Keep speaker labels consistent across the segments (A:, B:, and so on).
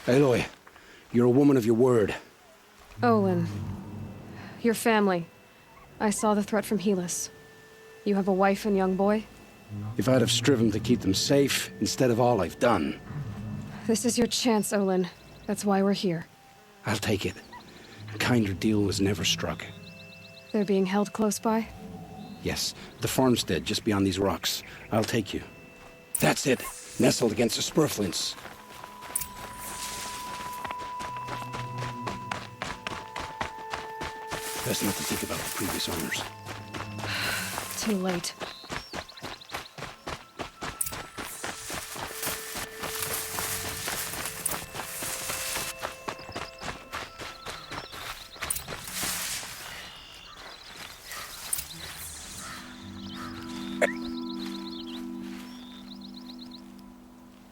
A: Aloy, you're a woman of your word.
B: Olin. Your family. I saw the threat from Helis. You have a wife and young boy?
A: If I'd have striven to keep them safe, instead of all I've done.
B: This is your chance, Olin. That's why we're here.
A: I'll take it. A kinder deal was never struck.
B: They're being held close by?
A: Yes, the farmstead just beyond these rocks. I'll take you. That's it. Nestled against the spurflints. Best not to think about the previous owners.
B: Too late.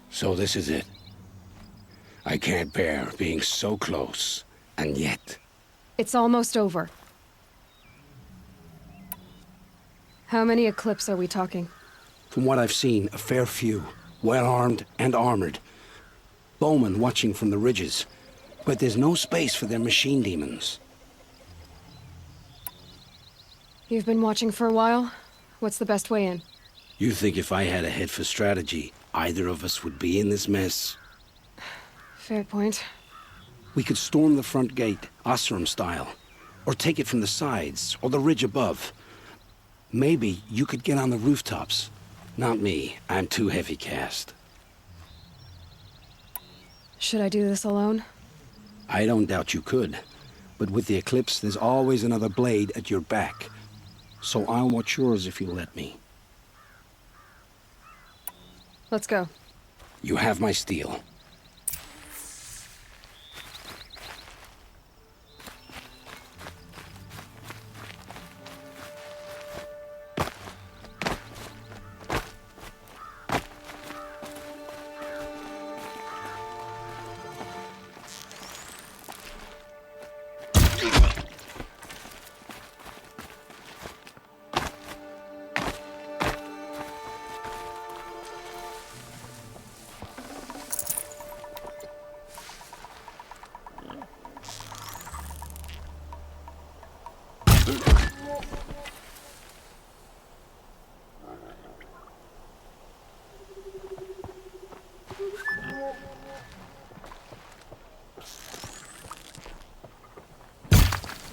A: So this is it. I can't bear being so close, and yet...
B: It's almost over. How many Eclipse are we talking?
A: From what I've seen, a fair few. Well-armed and armored. Bowmen watching from the ridges. But there's no space for their machine demons.
B: You've been watching for a while? What's the best way in?
A: You think if I had a head for strategy, either of us would be in this mess?
B: Fair point.
A: We could storm the front gate, Osram style. Or take it from the sides, or the ridge above. Maybe you could get on the rooftops. Not me. I'm too heavy cast.
B: Should I do this alone?
A: I don't doubt you could. But with the Eclipse, there's always another blade at your back. So I'll watch yours if you'll let me.
B: Let's go.
A: You have my steel.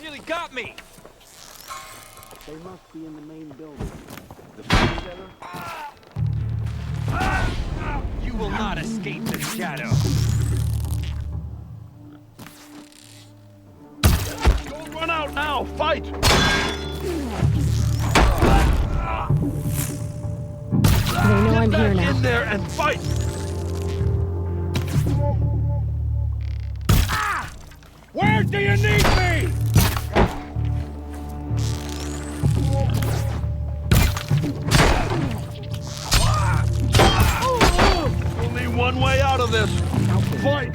C: Nearly got me!
A: They must be in the main building. The food center?
C: You will not escape the shadow!
D: Don't run out now! Fight!
B: They know I'm here
D: Get
B: now.
D: in there and fight! Where do you need me? Only one way out of this. Fight!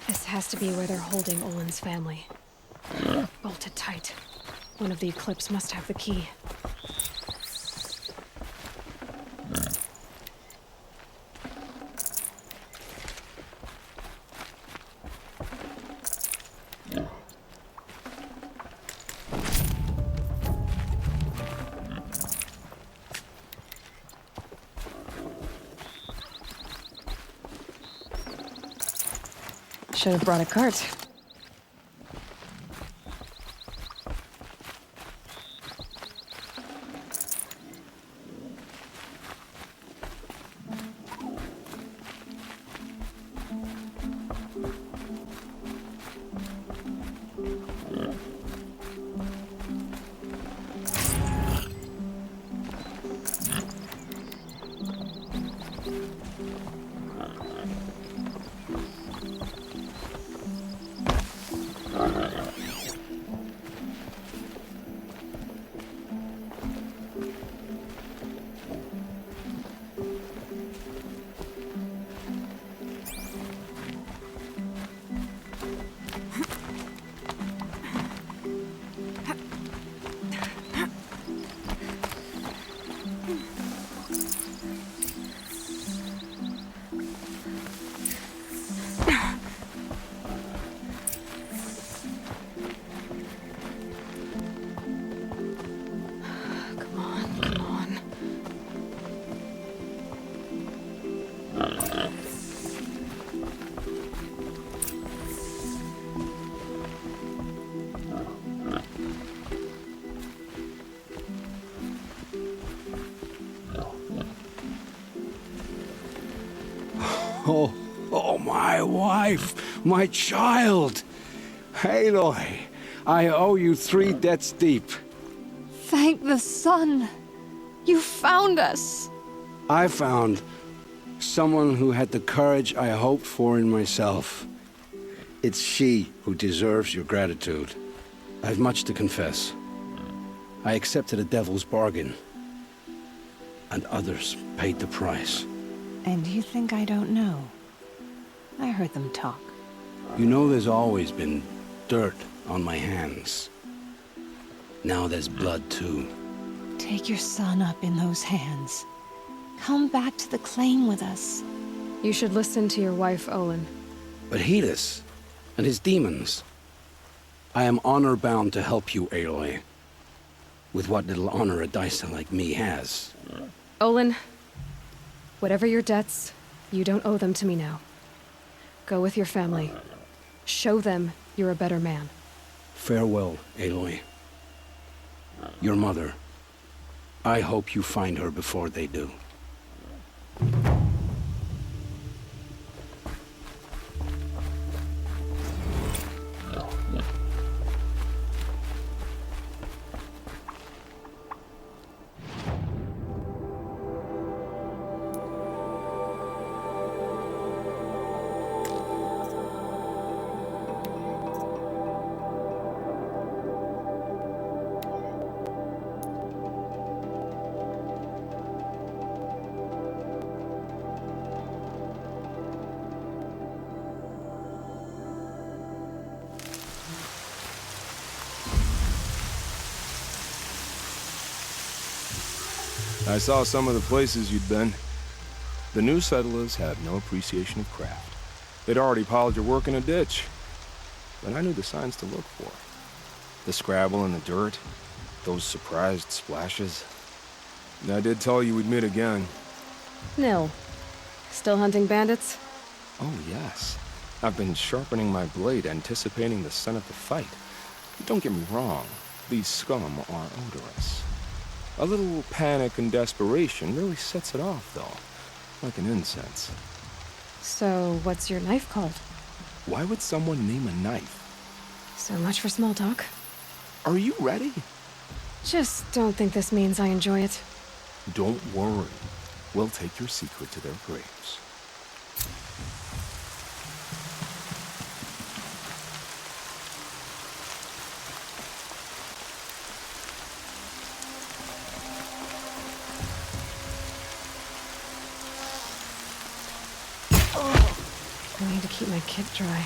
B: This has to be where they're holding Olin's family. Bolted tight. One of the Eclipse must have the key. Should have brought a cart.
A: Oh, my wife, my child. Aloy, I owe you 3 debts deep.
B: Thank the sun. You found us.
A: I found someone who had the courage I hoped for in myself. It's she who deserves your gratitude. I've much to confess. I accepted a devil's bargain, and others paid the price.
E: And you think I don't know? I heard them talk.
A: You know there's always been dirt on my hands. Now there's blood too.
E: Take your son up in those hands. Come back to the claim with us.
B: You should listen to your wife, Olin.
A: But Helis and his demons. I am honor-bound to help you, Aloy. With what little honor a Dysa like me has.
B: Olin, whatever your debts, you don't owe them to me now. Go with your family. Show them you're a better man.
A: Farewell, Aloy. Your mother. I hope you find her before they do.
F: I saw some of the places you'd been. The new settlers had no appreciation of craft. They'd already piled your work in a ditch. But I knew the signs to look for. The scrabble in the dirt, those surprised splashes. And I did tell you we'd meet again.
B: Nil. Still hunting bandits?
F: Oh, yes. I've been sharpening my blade, anticipating the scent of the fight. Don't get me wrong, these scum are odorous. A little panic and desperation really sets it off, though. Like an incense.
B: So, what's your knife called?
F: Why would someone name a knife?
B: So much for small talk.
F: Are you ready?
B: Just don't think this means I enjoy it.
F: Don't worry. We'll take your secret to their graves.
B: I need to keep my kit dry.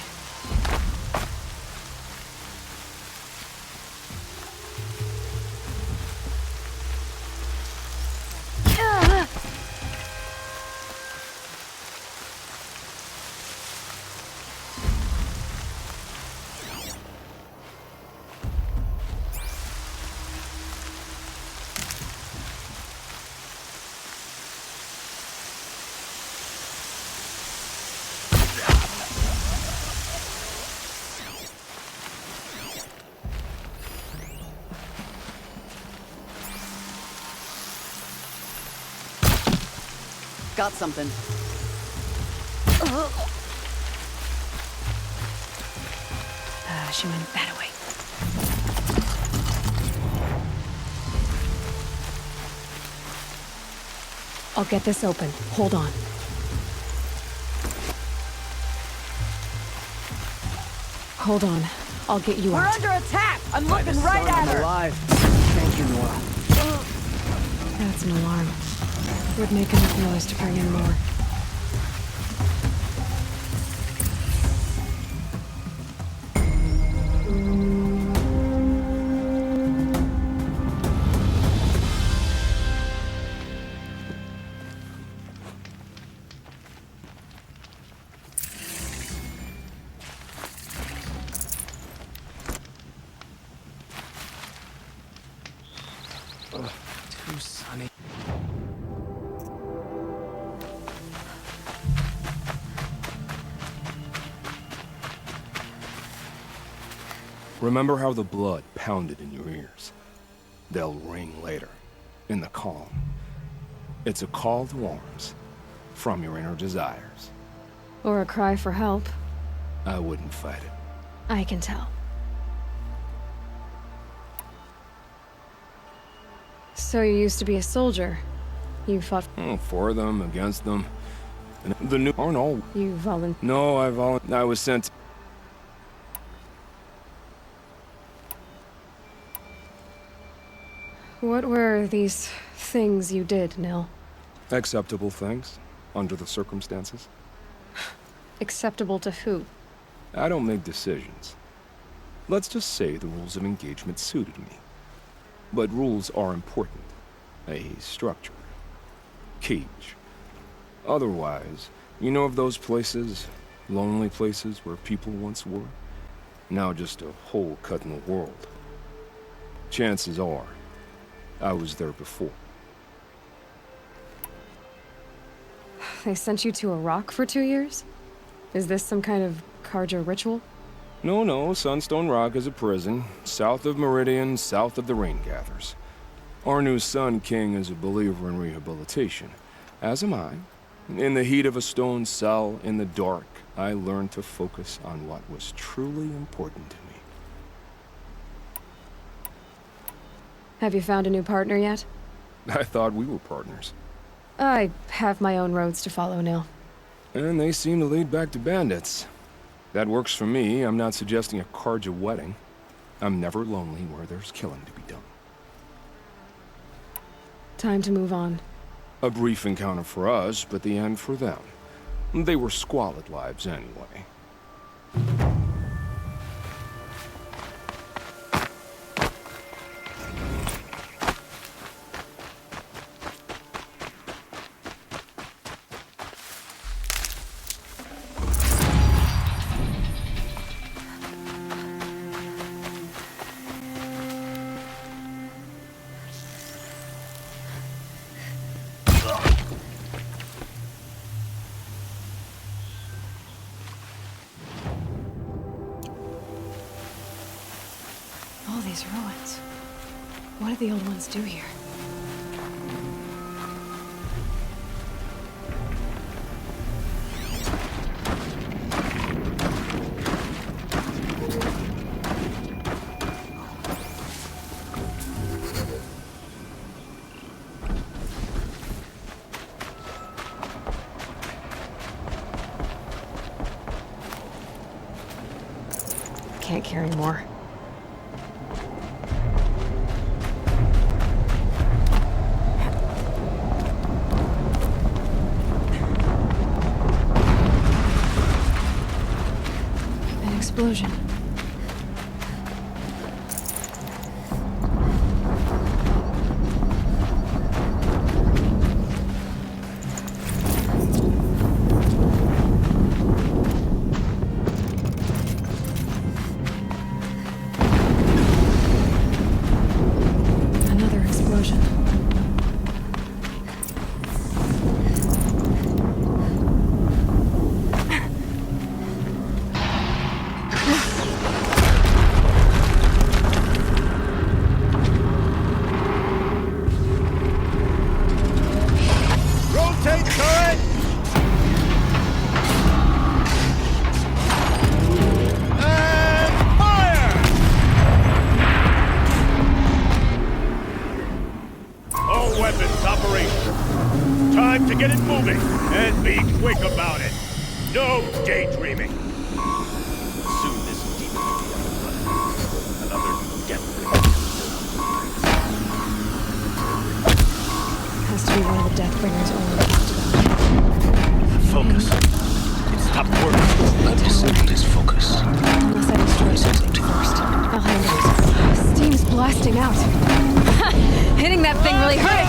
G: Got something.
B: She went that way. I'll get this open. Hold on. Hold on. I'll get you
G: We're
B: out.
G: under attack! I'm looking right at her!
C: alive. Thank you, Noah.
B: That's an alarm. Would make enough noise to bring in more.
C: Too sunny.
F: Remember how the blood pounded in your ears? They'll ring later, in the calm. It's a call to arms, from your inner desires.
B: Or a cry for help.
F: I wouldn't fight it.
B: I can tell. So you used to be a soldier. You fought...
F: For them, against them. And the new aren't all...
B: You volunteered.
F: No, I was sent...
B: What were these things you did, Nil?
F: Acceptable things, under the circumstances.
B: Acceptable to who?
F: I don't make decisions. Let's just say the rules of engagement suited me. But rules are important. A structure. Cage. Otherwise, you know of those places, lonely places where people once were? Now just a hole cut in the world. Chances are, I was there before.
B: They sent you to Iraq for 2 years? Is this some kind of Karja ritual?
F: No, Sunstone Rock is a prison, south of Meridian, south of the Rain Gathers. Our new Sun King is a believer in rehabilitation, as am I. In the heat of a stone cell, in the dark, I learned to focus on what was truly important to me.
B: Have you found a new partner yet?
F: I thought we were partners.
B: I have my own roads to follow, Nil.
F: And they seem to lead back to bandits. That works for me. I'm not suggesting a Karja wedding. I'm never lonely where there's killing to be done.
B: Time to move on.
F: A brief encounter for us, but the end for them. They were squalid lives anyway.
B: All these ruins. What did the old ones do here? Can't carry more. Explosion. Another explosion.
D: Rotate turret! And fire! All weapons operational. Time to get it moving, and be quick about it. No daydreaming. Soon this demon will be up and running. Another death bringer.
B: Has to be one of the Deathbringers only.
D: Focus. It stopped working.
A: Let the cities focus.
B: Unless I destroy something first. I'll handle it. Steam's blasting out. Hitting that thing really hurt!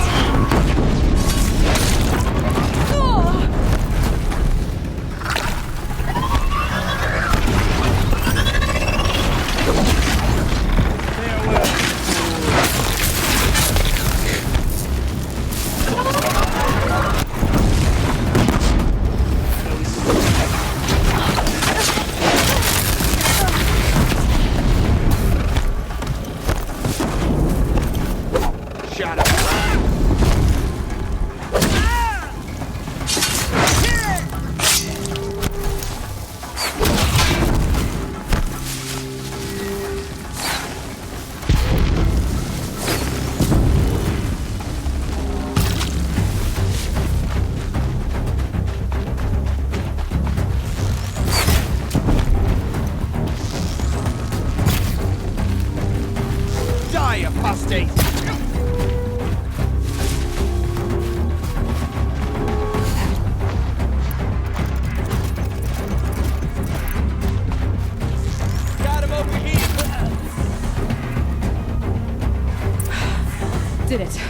B: did it.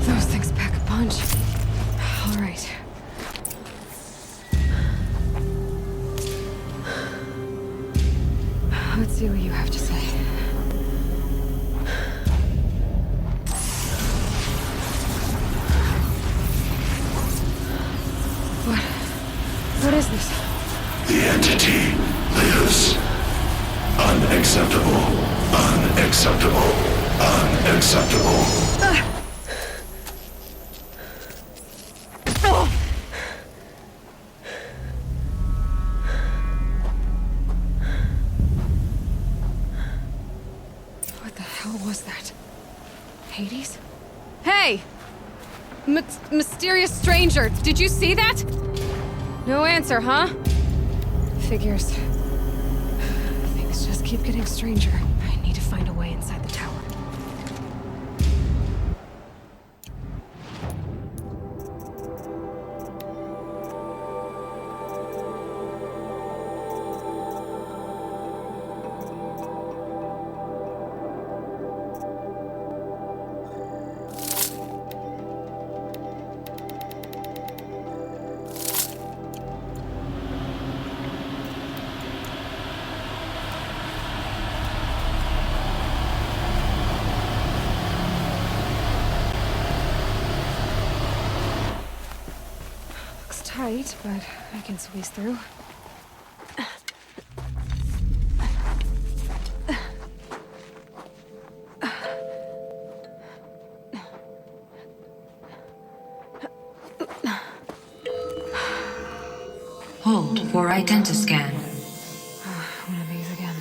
B: Those things pack a punch. All right. Let's see what you have to say. What is this?
H: The entity lives. Unacceptable. Unacceptable. Unacceptable.
B: What the hell was that? Hades? Hey! Mysterious stranger, did you see that? No answer, huh? Figures. Things just keep getting stranger. I need to find a way inside the tower. Tight, but I can squeeze through.
I: Hold for identiscan.
B: One of these again.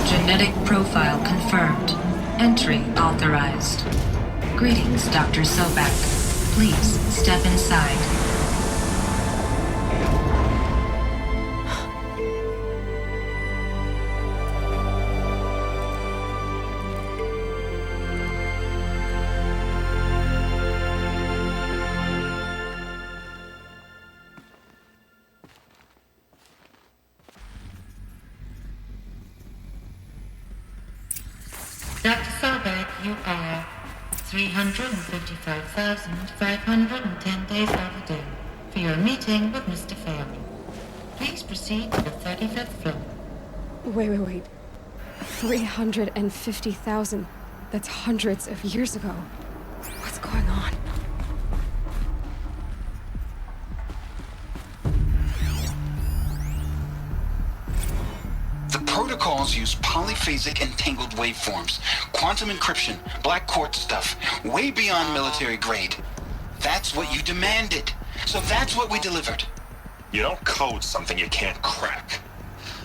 I: Genetic profile confirmed. Entry authorized. Greetings, Dr. Sobek. Please step inside.
J: Dr. Sobek, you are 355,510 days overdue for your meeting with Mr. Farrell. Please proceed to the 35th floor.
B: Wait. 350,000. That's hundreds of years ago. What's going on?
A: The protocols use polyphasic entangled waveforms, quantum encryption, black quartz stuff, way beyond military grade. That's what you demanded. So that's what we delivered.
H: You don't code something you can't crack.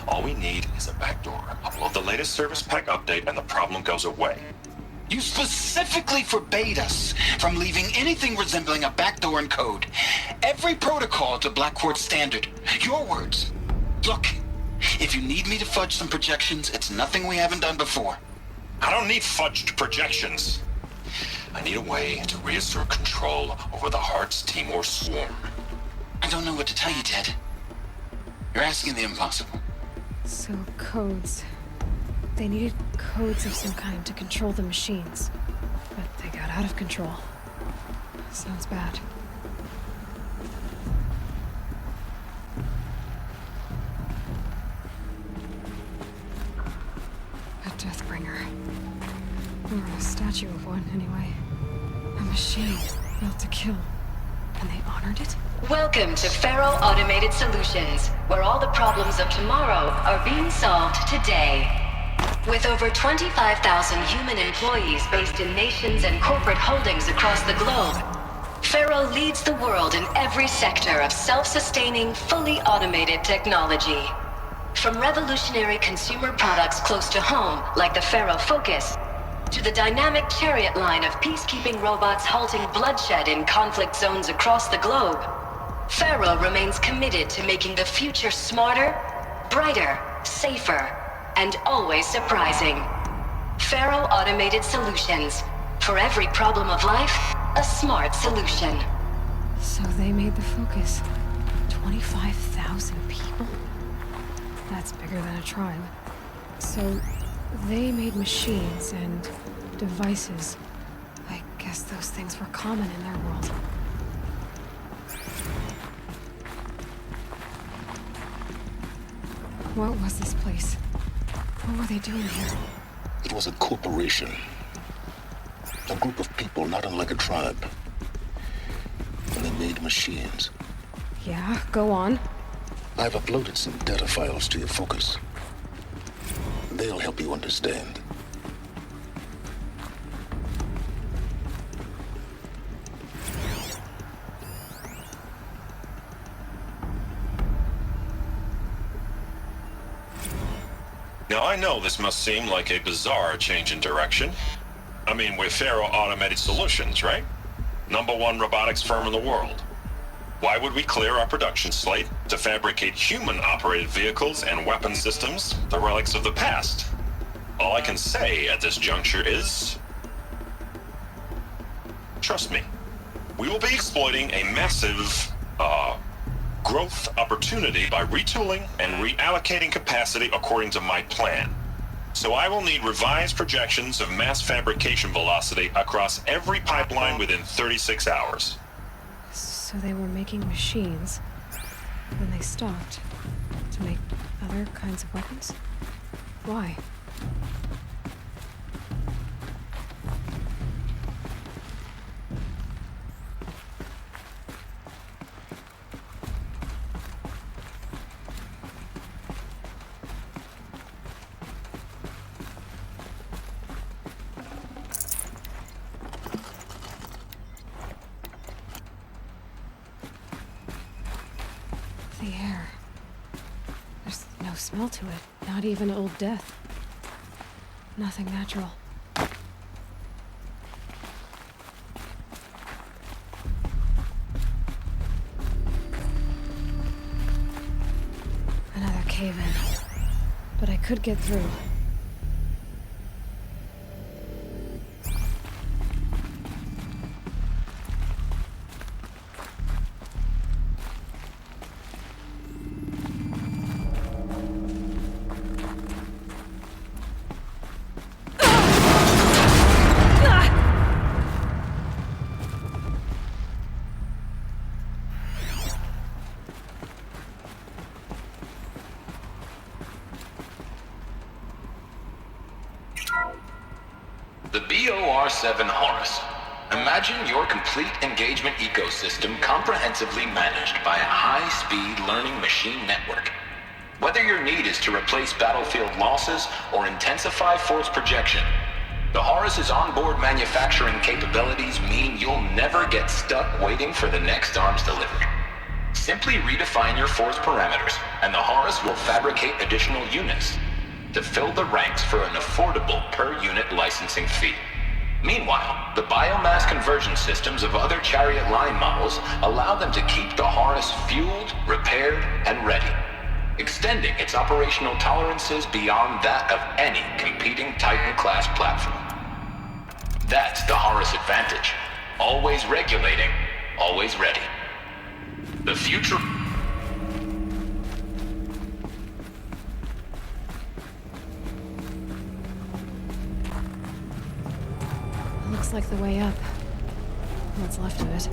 H: All we need is a backdoor. Upload the latest service pack update and the problem goes away.
A: You specifically forbade us from leaving anything resembling a backdoor in code. Every protocol to Black Quartz standard. Your words. Look, if you need me to fudge some projections, it's nothing we haven't done before.
H: I don't need fudged projections. I need a way to reassert control over the Hearts Timor swarm.
A: I don't know what to tell you, Ted. You're asking the impossible.
B: So, codes. They needed codes of some kind to control the machines. But they got out of control. Sounds bad. A Deathbringer. Or a statue of one, anyway. A machine built to kill. And they honored it?
K: Welcome to Faro Automated Solutions, where all the problems of tomorrow are being solved today. With over 25,000 human employees based in nations and corporate holdings across the globe, Faro leads the world in every sector of self-sustaining, fully automated technology. From revolutionary consumer products close to home, like the Faro Focus, to the dynamic Chariot line of peacekeeping robots halting bloodshed in conflict zones across the globe, Faro remains committed to making the future smarter, brighter, safer, and always surprising. Faro Automated Solutions. For every problem of life, a smart solution.
B: So they made the focus. 25,000 people? That's bigger than a tribe. So they made machines and devices. I guess those things were common in their world. What was this place? What were they doing here?
L: It was a corporation. A group of people not unlike a tribe. And they made machines.
B: Yeah, go on.
L: I've uploaded some data files to your focus. They'll help you understand.
H: Now, I know this must seem like a bizarre change in direction. I mean, we're Faro Automated Solutions, right? #1 robotics firm in the world. Why would we clear our production slate to fabricate human-operated vehicles and weapon systems, the relics of the past? All I can say at this juncture is... trust me. We will be exploiting a massive, growth opportunity by retooling and reallocating capacity according to my plan. So I will need revised projections of mass fabrication velocity across every pipeline within 36 hours.
B: So they were making machines. Then they stopped. To make other kinds of weapons? Why? The air. There's no smell to it. Not even old death. Nothing natural. Another cave-in. But I could get through.
M: The BOR-7 Horus. Imagine your complete engagement ecosystem comprehensively managed by a high-speed learning machine network. Whether your need is to replace battlefield losses or intensify force projection, the Horus's onboard manufacturing capabilities mean you'll never get stuck waiting for the next arms delivery. Simply redefine your force parameters, and the Horus will fabricate additional units to fill the ranks for an affordable per-unit licensing fee. Meanwhile, the biomass conversion systems of other Chariot line models allow them to keep the Horus fueled, repaired, and ready, extending its operational tolerances beyond that of any competing Titan-class platform. That's the Horus advantage. Always regulating, always ready. The future...
B: Looks like the way up. What's left of it.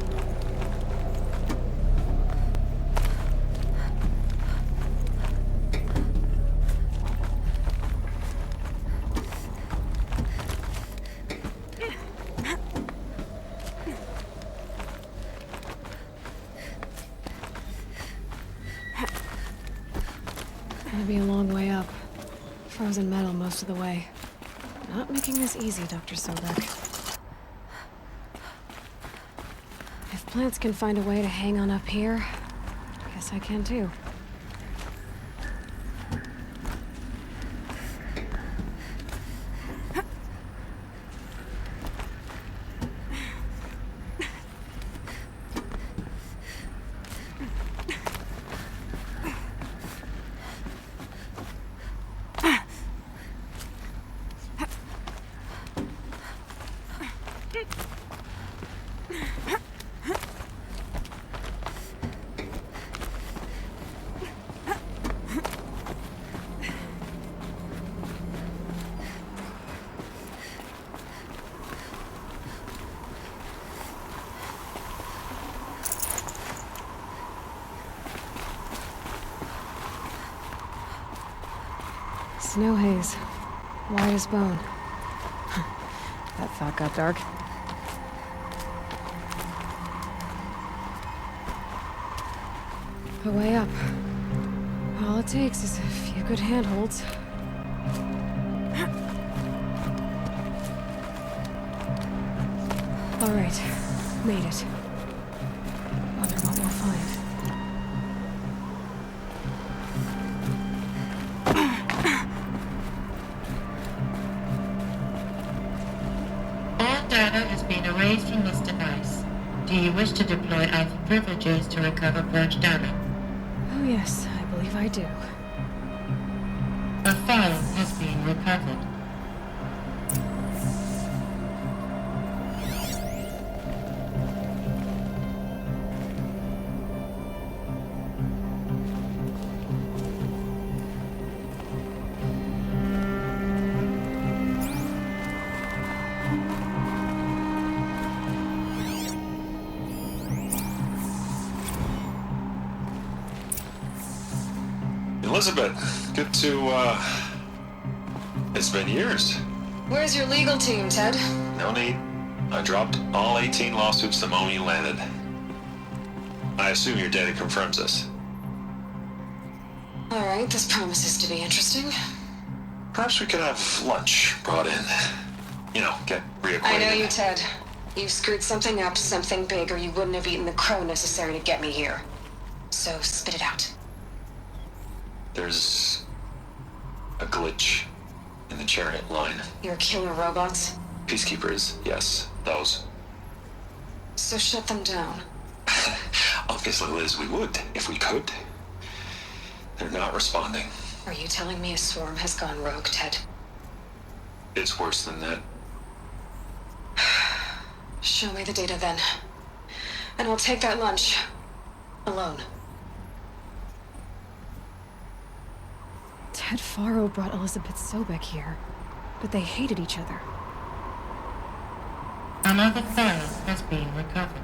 B: Gonna be a long way up. Frozen metal most of the way. Not making this easy, Dr. Sobek. If plants can find a way to hang on up here, guess I can too. Snow haze. White as bone. That thought got dark. A way up. All it takes is a few good handholds. All right, made it. Wonder what we'll find.
J: All data is being erased from this device. Do you wish to deploy either privileges to recover purged data?
B: Oh yes, I believe I do.
J: A file is being recovered.
H: Elizabeth, good to, it's been years.
K: Where's your legal team, Ted?
H: No need. I dropped all 18 lawsuits the moment you landed. I assume your data confirms this.
K: All right, this promises to be interesting.
H: Perhaps we could have lunch brought in. You know, get reacquainted.
K: I know you, Ted. You screwed something up, something big, or you wouldn't have eaten the crow necessary to get me here. So spit it out.
H: There's a glitch in the chariot line.
K: Your killer robots?
H: Peacekeepers, yes, those.
K: So shut them down.
H: Obviously, Liz, we would, if we could. They're not responding.
K: Are you telling me a swarm has gone rogue, Ted?
H: It's worse than that.
K: Show me the data then. And I'll take that lunch. Alone.
B: Ted Faro brought Elizabeth Sobek here, but they hated each other.
J: Another file has been recovered.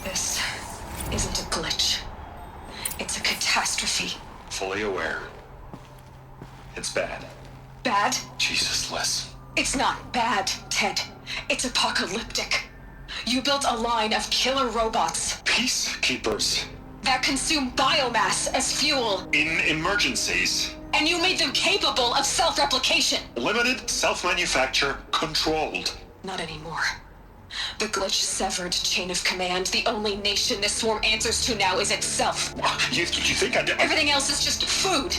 K: This isn't a glitch. It's a catastrophe.
H: Fully aware. It's bad.
K: Bad?
H: Jesus, Liz.
K: It's not bad, Ted. It's apocalyptic. You built a line of killer robots.
H: Peacekeepers.
K: That consume biomass as fuel.
H: In emergencies.
K: And you made them capable of self-replication.
H: Limited, self-manufacture, controlled.
K: Not anymore. The glitch severed chain of command. The only nation this swarm answers to now is itself.
H: You think I did?
K: Everything else is just food.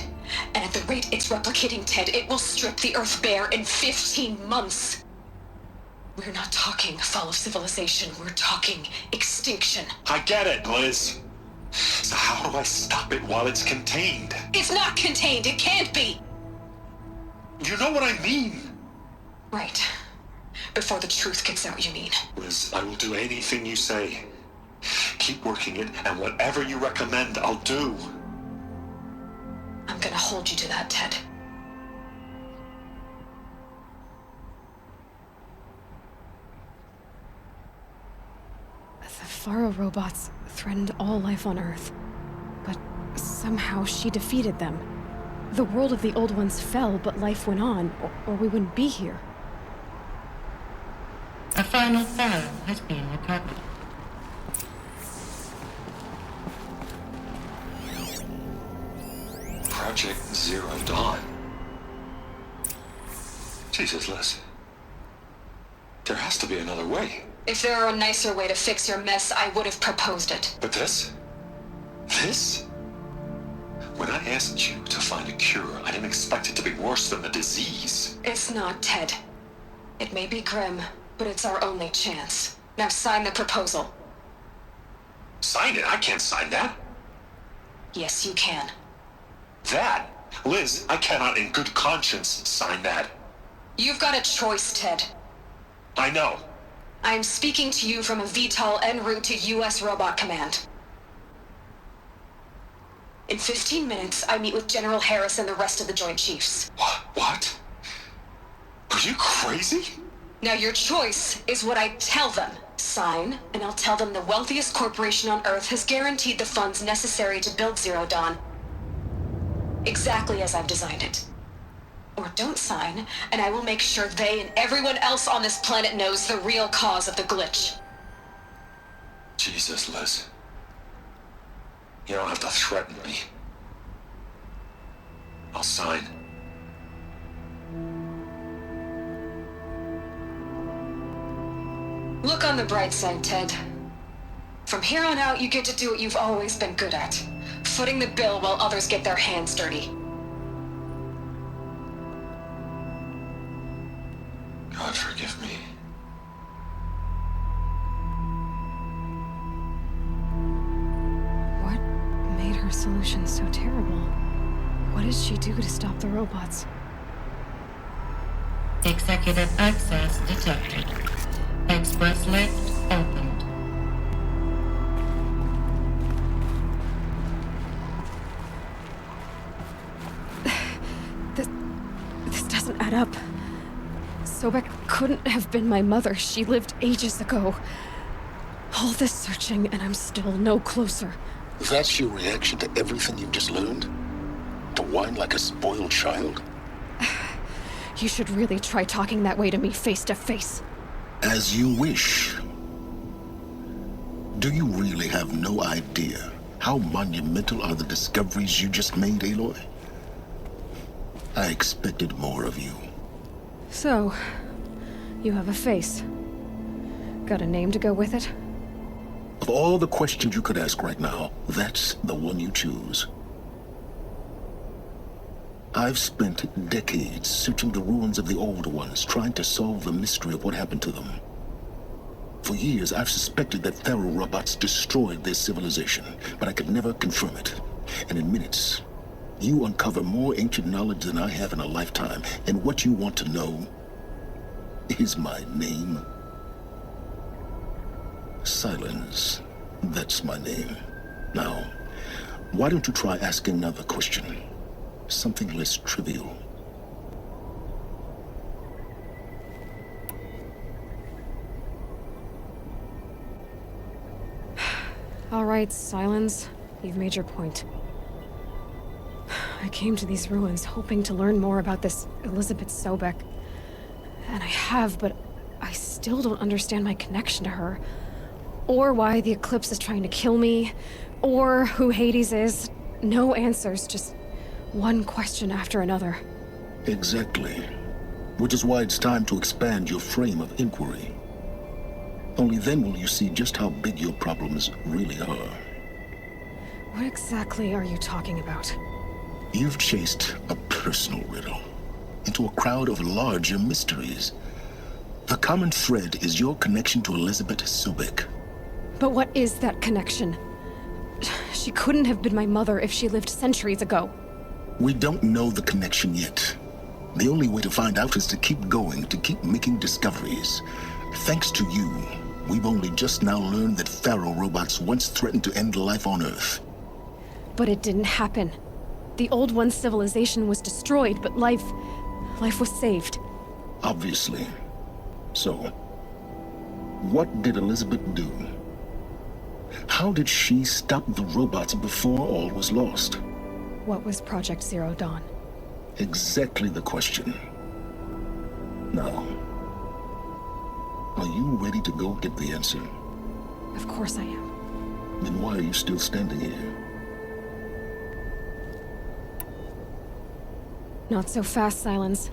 K: And at the rate it's replicating, Ted, it will strip the Earth bare in 15 months. We're not talking fall of civilization. We're talking extinction.
H: I get it, Liz. So how do I stop it while it's contained?
K: It's not contained. It can't be.
H: You know what I mean.
K: Right. Before the truth gets out, you mean.
H: Liz, I will do anything you say. Keep working it, and whatever you recommend, I'll do.
K: I'm gonna hold you to that, Ted.
B: The Faro robots threatened all life on Earth, but somehow she defeated them. The world of the old ones fell, but life went on, or we wouldn't be here.
J: A final file has been recovered.
H: Project Zero Dawn. Jesus, Liz. There has to be another way.
K: If there were a nicer way to fix your mess, I would have proposed it.
H: But this? This? When I asked you to find a cure, I didn't expect it to be worse than the disease.
K: It's not, Ted. It may be grim, but it's our only chance. Now sign the proposal.
H: Sign it? I can't sign that.
K: Yes, you can.
H: That? Liz, I cannot in good conscience sign that.
K: You've got a choice, Ted.
H: I know.
K: I am speaking to you from a VTOL en route to U.S. Robot Command. In 15 minutes, I meet with General Harris and the rest of the Joint Chiefs.
H: What? Are you crazy?
K: Now your choice is what I tell them. Sign, and I'll tell them the wealthiest corporation on Earth has guaranteed the funds necessary to build Zero Dawn. Exactly as I've designed it. Or don't sign, and I will make sure they and everyone else on this planet knows the real cause of the glitch.
L: Jesus, Liz. You don't have to threaten me. I'll sign.
K: Look on the bright side, Ted. From here on out, you get to do what you've always been good at. Footing the bill while others get their hands dirty.
L: God forgive me.
B: What made her solution so terrible? What does she do to stop the robots?
J: Executive access detected. Express lift opened.
B: This doesn't add up. Sobek couldn't have been my mother. She lived ages ago. All this searching, and I'm still no closer.
L: That's your reaction to everything you've just learned? To whine like a spoiled child?
B: You should really try talking that way to me face to face.
L: As you wish. Do you really have no idea how monumental are the discoveries you just made, Aloy? I expected more of you.
B: So, you have a face. Got a name to go with it?
L: Of all the questions you could ask right now, that's the one you choose. I've spent decades searching the ruins of the old ones, trying to solve the mystery of what happened to them. For years, I've suspected that Thero robots destroyed their civilization, but I could never confirm it. And in minutes, you uncover more ancient knowledge than I have in a lifetime, and what you want to know is my name. Silence. That's my name. Now, why don't you try asking another question? Something less trivial.
B: All right, Silence. You've made your point. I came to these ruins hoping to learn more about this Elizabeth Sobek. And I have, but I still don't understand my connection to her. Or why the Eclipse is trying to kill me. Or who Hades is. No answers, just one question after another.
L: Exactly. Which is why it's time to expand your frame of inquiry. Only then will you see just how big your problems really are.
B: What exactly are you talking about?
L: You've chased a personal riddle into a crowd of larger mysteries. The common thread is your connection to Elizabeth Sobek.
B: But what is that connection? She couldn't have been my mother if she lived centuries ago.
L: We don't know the connection yet. The only way to find out is to keep going, to keep making discoveries. Thanks to you, we've only just now learned that Pharaoh robots once threatened to end life on Earth.
B: But it didn't happen. The Old One's civilization was destroyed, but life was saved.
L: Obviously. So, what did Elizabeth do? How did she stop the robots before all was lost?
B: What was Project Zero Dawn?
L: Exactly the question. Now, are you ready to go get the answer?
B: Of course I am.
L: Then why are you still standing here?
B: Not so fast, Silence.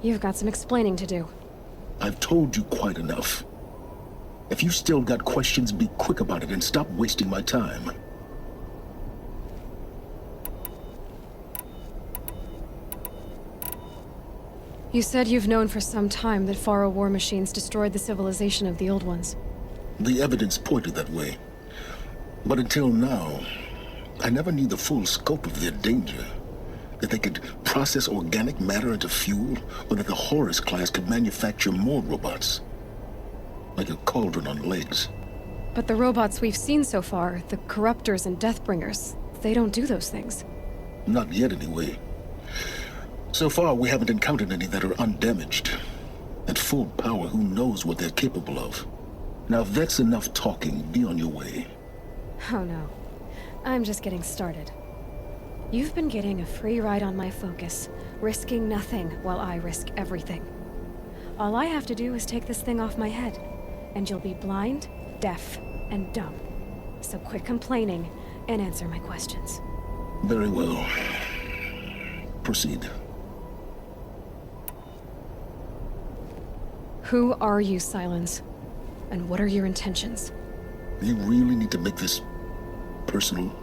B: You've got some explaining to do.
L: I've told you quite enough. If you still got questions, be quick about it and stop wasting my time.
B: You said you've known for some time that Faro war machines destroyed the civilization of the Old Ones.
L: The evidence pointed that way. But until now, I never knew the full scope of their danger. That they could process organic matter into fuel, or that the Horus class could manufacture more robots. Like a cauldron on legs.
B: But the robots we've seen so far, the Corruptors and Deathbringers, they don't do those things.
L: Not yet, anyway. So far, we haven't encountered any that are undamaged. At full power, who knows what they're capable of? Now, if that's enough talking, be on your way.
B: Oh no. I'm just getting started. You've been getting a free ride on my focus, risking nothing while I risk everything. All I have to do is take this thing off my head, and you'll be blind, deaf, and dumb. So quit complaining and answer my questions.
L: Very well. Proceed.
B: Who are you, Silence? And what are your intentions?
L: You really need to make this personal?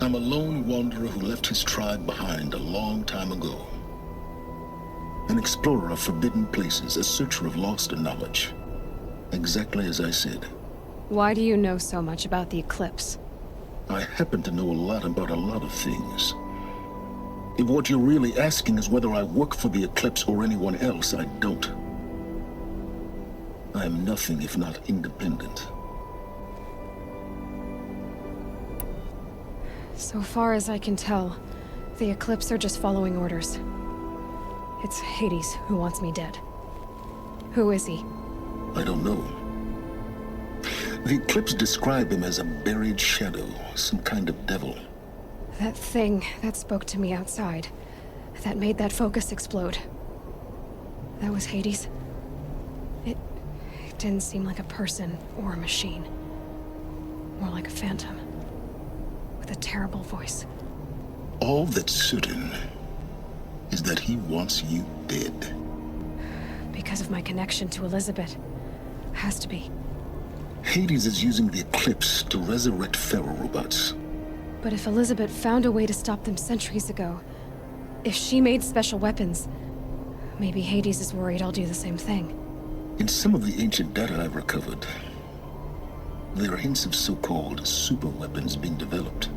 L: I'm a lone wanderer who left his tribe behind a long time ago. An explorer of forbidden places, a searcher of lost knowledge. Exactly as I said.
B: Why do you know so much about the eclipse?
L: I happen to know a lot about a lot of things. If what you're really asking is whether I work for the eclipse or anyone else, I don't. I am nothing if not independent.
B: So far as I can tell, the Eclipse are just following orders. It's Hades who wants me dead. Who is he?
L: I don't know. The Eclipse describe him as a buried shadow, some kind of devil.
B: That thing that spoke to me outside, that made that focus explode. That was Hades? It didn't seem like a person or a machine. More like a phantom. With a terrible voice.
L: All that's certain is that he wants you dead.
B: Because of my connection to Elizabeth. Has to be.
L: Hades is using the Eclipse to resurrect Pharaoh robots.
B: But if Elizabeth found a way to stop them centuries ago, if she made special weapons, maybe Hades is worried I'll do the same thing.
L: In some of the ancient data I've recovered, there are hints of so-called super weapons being developed.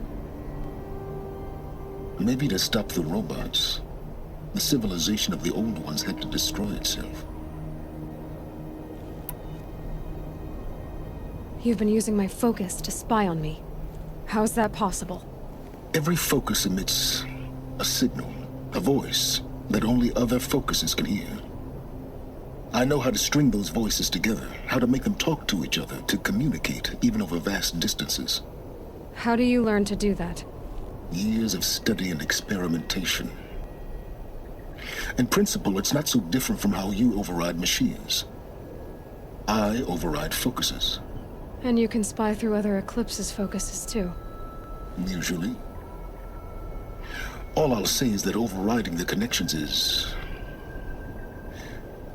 L: Maybe to stop the robots, the civilization of the old ones had to destroy itself.
B: You've been using my focus to spy on me. How's that possible?
L: Every focus emits a signal, a voice, that only other focuses can hear. I know how to string those voices together, how to make them talk to each other, to communicate, even over vast distances.
B: How do you learn to do that?
L: Years of study and experimentation. In principle, it's not so different from how you override machines. I override focuses.
B: And you can spy through other Eclipse's focuses too.
L: Usually. All I'll say is that overriding the connections is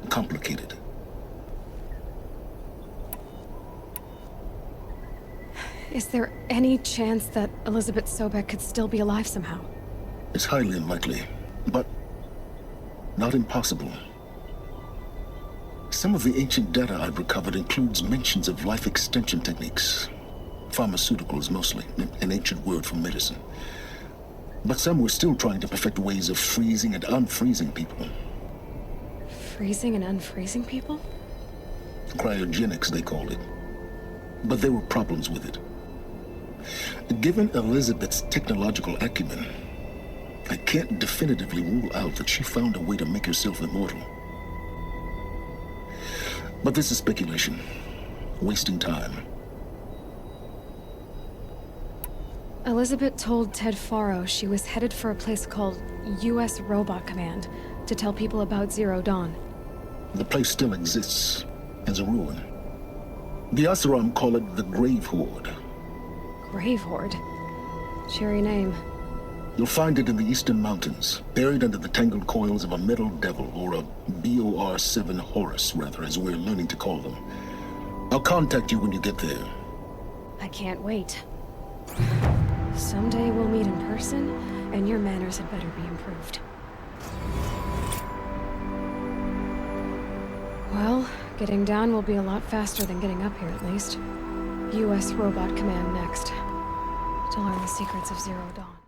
L: complicated.
B: Is there any chance that Elizabeth Sobek could still be alive somehow?
L: It's highly unlikely, but not impossible. Some of the ancient data I've recovered includes mentions of life extension techniques. Pharmaceuticals mostly, an ancient word for medicine. But some were still trying to perfect ways of freezing and unfreezing people.
B: Freezing and unfreezing people?
L: Cryogenics, they called it. But there were problems with it. Given Elizabeth's technological acumen, I can't definitively rule out that she found a way to make herself immortal. But this is speculation. Wasting time.
B: Elizabeth told Ted Faro she was headed for a place called U.S. Robot Command to tell people about Zero Dawn.
L: The place still exists as a ruin. The Asuram call it the Grave Horde.
B: Grave Horde? Cheery name.
L: You'll find it in the Eastern Mountains, buried under the tangled coils of a metal devil, or a BOR-7 Horus, rather, as we're learning to call them. I'll contact you when you get there.
B: I can't wait. Someday we'll meet in person, and your manners had better be improved. Well, getting down will be a lot faster than getting up here, at least. U.S. Robot Command next. To learn the secrets of Zero Dawn.